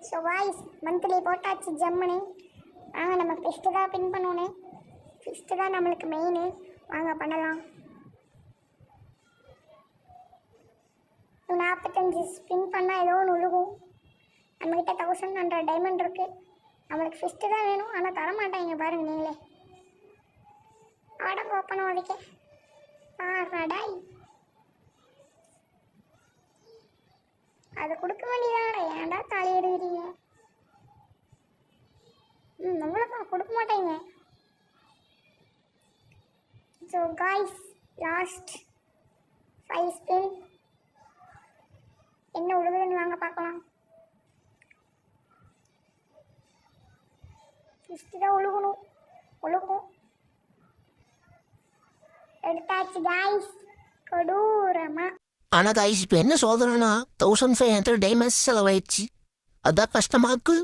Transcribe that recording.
So voice monthly போட்டாச்சு ஜம்முன்னு. நம்ம ஃபிஸ்ட்டு தான் பின் பண்ணணும். ஃபிஸ்ட்டு தான் நம்மளுக்கு மெயின். வாங்க பண்ணலாம். 45 ஸ்பின் பண்ணால் ஏதோ ஒன்று விழுகும். நம்மக்கிட்ட 1100 டைமண்ட் இருக்குது. நம்மளுக்கு ஃபிஸ்ட்டு தான் வேணும், ஆனால் தரமாட்டாங்க பாருங்க நீங்களே. ஆடம் ஓப்பனும் அதுக்கே பாடாய். அதை கொடுக்க வேண்டியதாடா, ஏன்டா தாலி எடுக்கிறீங்க? நம்மளுக்கும் கொடுக்க மாட்டேங்க. So guys, last 5 spin. என்ன உழுகுதுன்னு வாங்க பார்க்கலாம். ஃபிஸ்ட்டு தான் உழுகணும். எடுத்தாச்சு காய்ஸ், கொடூரமா. ஆனா காய்ஸ் இப்போ என்ன சொல்றேன்னா 1500 டைமண்ட்ஸ் செலவாயிடுச்சு. அதான் கஷ்டமா இருக்கு.